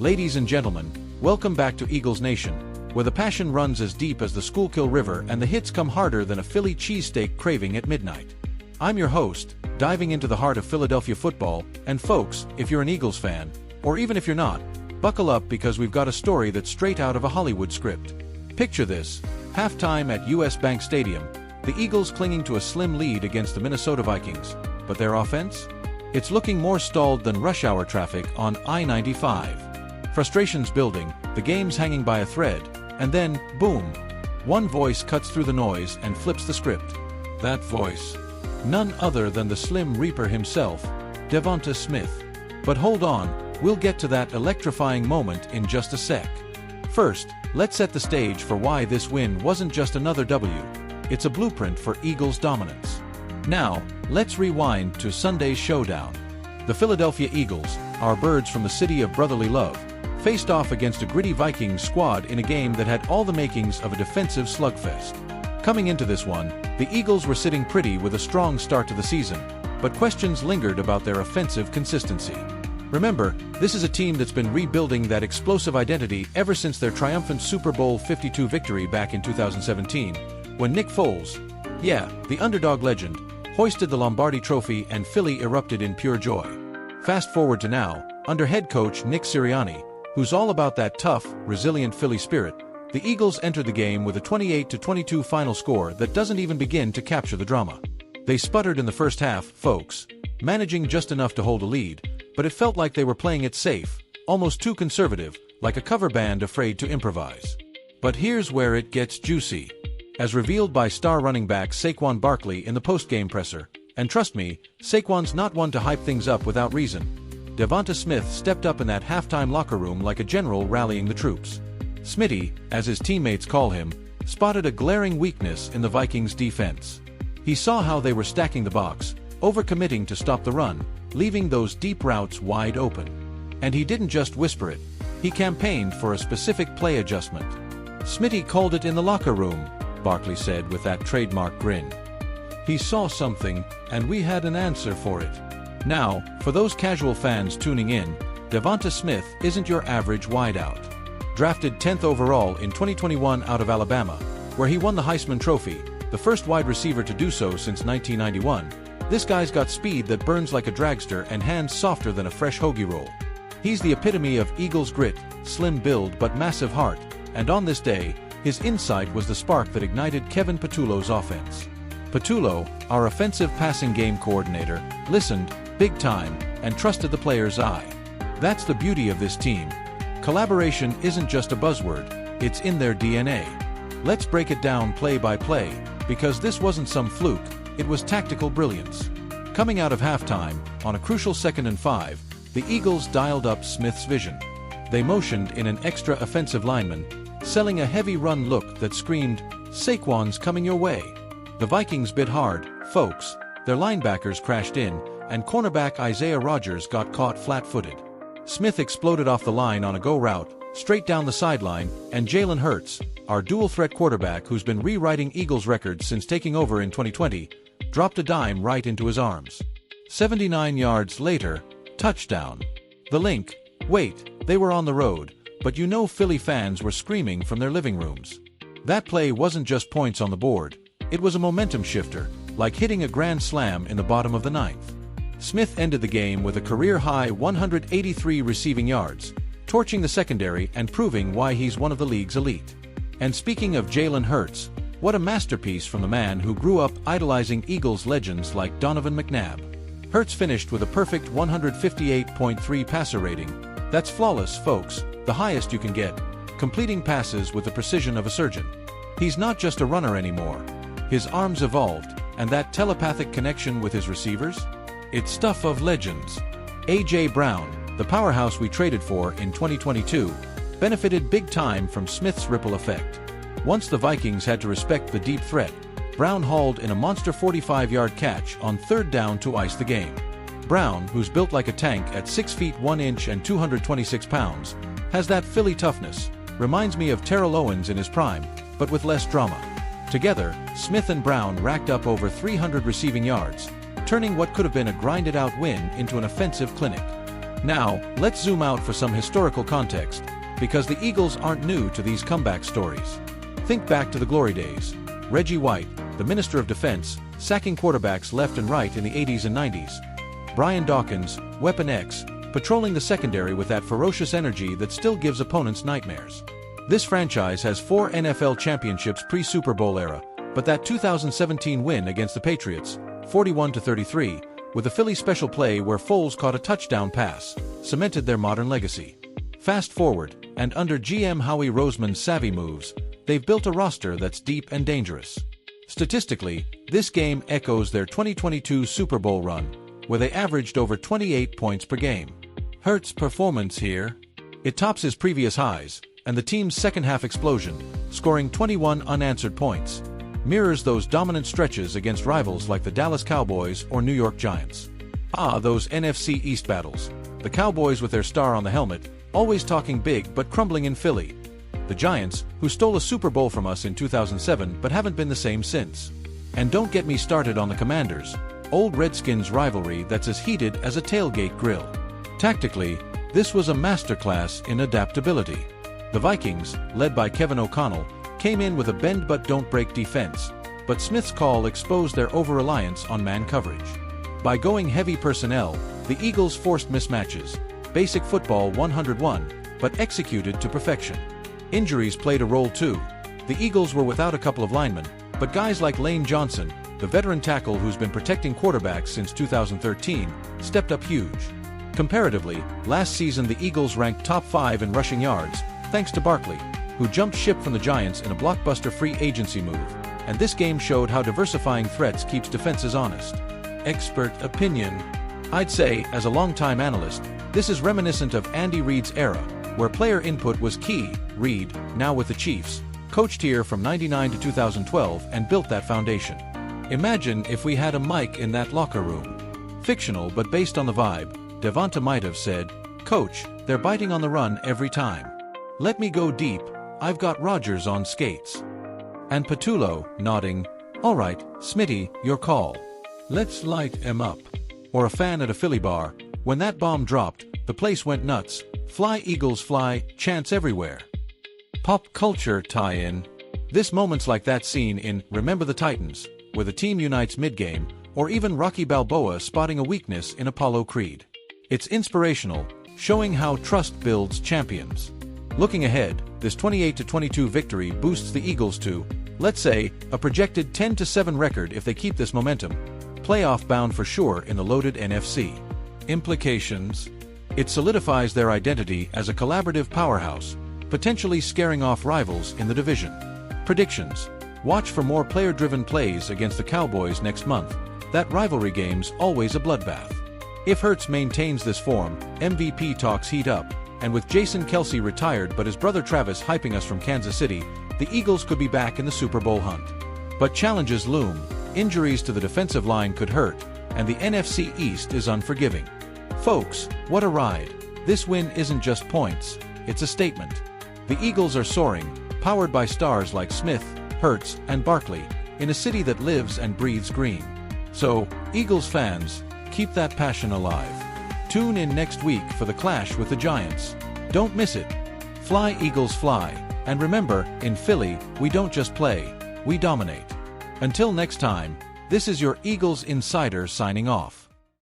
Ladies and gentlemen, welcome back to Eagles Nation, where the passion runs as deep as the Schuylkill River and the hits come harder than a Philly cheesesteak craving at midnight. I'm your host, diving into the heart of Philadelphia football, and folks, if you're an Eagles fan, or even if you're not, buckle up because we've got a story that's straight out of a Hollywood script. Picture this: halftime at US Bank Stadium, the Eagles clinging to a slim lead against the Minnesota Vikings, but their offense? It's looking more stalled than rush hour traffic on I-95. Frustrations building, the game's hanging by a thread, and then, boom! One voice cuts through the noise and flips the script. That voice, none other than the Slim Reaper himself, DeVonta Smith. But hold on, we'll get to that electrifying moment in just a sec. First, let's set the stage for why this win wasn't just another W. It's a blueprint for Eagles dominance. Now, let's rewind to Sunday's showdown. The Philadelphia Eagles, our birds from the city of brotherly love, faced off against a gritty Vikings squad in a game that had all the makings of a defensive slugfest. Coming into this one, the Eagles were sitting pretty with a strong start to the season, but questions lingered about their offensive consistency. Remember, this is a team that's been rebuilding that explosive identity ever since their triumphant Super Bowl 52 victory back in 2017, when Nick Foles, the underdog legend, hoisted the Lombardi Trophy and Philly erupted in pure joy. Fast forward to now, under head coach Nick Sirianni, who's all about that tough, resilient Philly spirit, the Eagles entered the game with a 28-22 final score that doesn't even begin to capture the drama. They sputtered in the first half, folks, managing just enough to hold a lead, but it felt like they were playing it safe, almost too conservative, like a cover band afraid to improvise. But here's where it gets juicy. As revealed by star running back Saquon Barkley in the post-game presser, and trust me, Saquon's not one to hype things up without reason, DeVonta Smith stepped up in that halftime locker room like a general rallying the troops. Smitty, as his teammates call him, spotted a glaring weakness in the Vikings' defense. He saw how they were stacking the box, overcommitting to stop the run, leaving those deep routes wide open. And he didn't just whisper it, he campaigned for a specific play adjustment. Smitty called it in the locker room, Barkley said with that trademark grin. He saw something, and we had an answer for it. Now, for those casual fans tuning in, DeVonta Smith isn't your average wideout. Drafted 10th overall in 2021 out of Alabama, where he won the Heisman Trophy, the first wide receiver to do so since 1991, this guy's got speed that burns like a dragster and hands softer than a fresh hoagie roll. He's the epitome of Eagles grit, slim build but massive heart, and on this day, his insight was the spark that ignited Kevin Patullo's offense. Patullo, our offensive passing game coordinator, listened, big time, and trusted the player's eye. That's the beauty of this team. Collaboration isn't just a buzzword, it's in their DNA. Let's break it down play by play, because this wasn't some fluke, it was tactical brilliance. Coming out of halftime, on a crucial 2nd and 5, the Eagles dialed up Smith's vision. They motioned in an extra offensive lineman, selling a heavy run look that screamed, "Saquon's coming your way." The Vikings bit hard, folks. Their linebackers crashed in, and cornerback Isaiah Rodgers got caught flat-footed. Smith exploded off the line on a go route, straight down the sideline, and Jalen Hurts, our dual-threat quarterback who's been rewriting Eagles records since taking over in 2020, dropped a dime right into his arms. 79 yards later, touchdown. The Link, wait, they were on the road, but you know Philly fans were screaming from their living rooms. That play wasn't just points on the board, it was a momentum shifter, like hitting a grand slam in the bottom of the 9th. Smith ended the game with a career-high 183 receiving yards, torching the secondary and proving why he's one of the league's elite. And speaking of Jalen Hurts, what a masterpiece from the man who grew up idolizing Eagles legends like Donovan McNabb. Hurts finished with a perfect 158.3 passer rating. That's flawless, folks, the highest you can get, completing passes with the precision of a surgeon. He's not just a runner anymore. His arms evolved, and that telepathic connection with his receivers? It's stuff of legends. A.J. Brown, the powerhouse we traded for in 2022, benefited big time from Smith's ripple effect. Once the Vikings had to respect the deep threat, Brown hauled in a monster 45-yard catch on 3rd down to ice the game. Brown, who's built like a tank at 6 feet 1 inch and 226 pounds, has that Philly toughness, reminds me of Terrell Owens in his prime, but with less drama. Together, Smith and Brown racked up over 300 receiving yards, turning what could have been a grinded-out win into an offensive clinic. Now, let's zoom out for some historical context, because the Eagles aren't new to these comeback stories. Think back to the glory days. Reggie White, the Minister of Defense, sacking quarterbacks left and right in the 80s and 90s. Brian Dawkins, Weapon X, patrolling the secondary with that ferocious energy that still gives opponents nightmares. This franchise has 4 NFL championships pre-Super Bowl era, but that 2017 win against the Patriots, 41-33, with a Philly special play where Foles caught a touchdown pass, cemented their modern legacy. Fast forward, and under GM Howie Roseman's savvy moves, they've built a roster that's deep and dangerous. Statistically, this game echoes their 2022 Super Bowl run, where they averaged over 28 points per game. Hurts' performance here? It tops his previous highs, and the team's second-half explosion, scoring 21 unanswered points, mirrors those dominant stretches against rivals like the Dallas Cowboys or New York Giants. Ah, those NFC East battles. The Cowboys with their star on the helmet, always talking big but crumbling in Philly. The Giants, who stole a Super Bowl from us in 2007 but haven't been the same since. And don't get me started on the Commanders, old Redskins rivalry that's as heated as a tailgate grill. Tactically, this was a masterclass in adaptability. The Vikings, led by Kevin O'Connell, came in with a bend-but-don't-break defense, but Smith's call exposed their over-reliance on man coverage. By going heavy personnel, the Eagles forced mismatches, basic football 101, but executed to perfection. Injuries played a role too. The Eagles were without a couple of linemen, but guys like Lane Johnson, the veteran tackle who's been protecting quarterbacks since 2013, stepped up huge. Comparatively, last season the Eagles ranked top 5 in rushing yards, thanks to Barkley, who jumped ship from the Giants in a blockbuster free agency move, and this game showed how diversifying threats keeps defenses honest. Expert opinion. I'd say, as a longtime analyst, this is reminiscent of Andy Reid's era, where player input was key. Reid, now with the Chiefs, coached here from '99 to 2012 and built that foundation. Imagine if we had a mic in that locker room. Fictional but based on the vibe, DeVonta might have said, "Coach, they're biting on the run every time. Let me go deep, I've got Rodgers on skates." And Patullo, nodding, "All right, Smitty, your call. Let's light him up." Or a fan at a Philly bar, "When that bomb dropped, the place went nuts. Fly Eagles fly, chants everywhere." Pop culture tie-in. This moments like that scene in Remember the Titans, where the team unites mid-game, or even Rocky Balboa spotting a weakness in Apollo Creed. It's inspirational, showing how trust builds champions. Looking ahead, this 28-22 victory boosts the Eagles to, let's say, a projected 10-7 record if they keep this momentum, playoff bound for sure in the loaded NFC. Implications? It solidifies their identity as a collaborative powerhouse, potentially scaring off rivals in the division. Predictions. Watch for more player-driven plays against the Cowboys next month. That rivalry game's always a bloodbath. If Hurts maintains this form, MVP talks heat up, and with Jason Kelce retired but his brother Travis hyping us from Kansas City, the Eagles could be back in the Super Bowl hunt. But challenges loom. Injuries to the defensive line could hurt, and the NFC East is unforgiving. Folks, what a ride. This win isn't just points, it's a statement. The Eagles are soaring, powered by stars like Smith, Hurts, and Barkley, in a city that lives and breathes green. So, Eagles fans, keep that passion alive. Tune in next week for the clash with the Giants. Don't miss it. Fly Eagles fly, and remember, in Philly, we don't just play, we dominate. Until next time, this is your Eagles Insider signing off.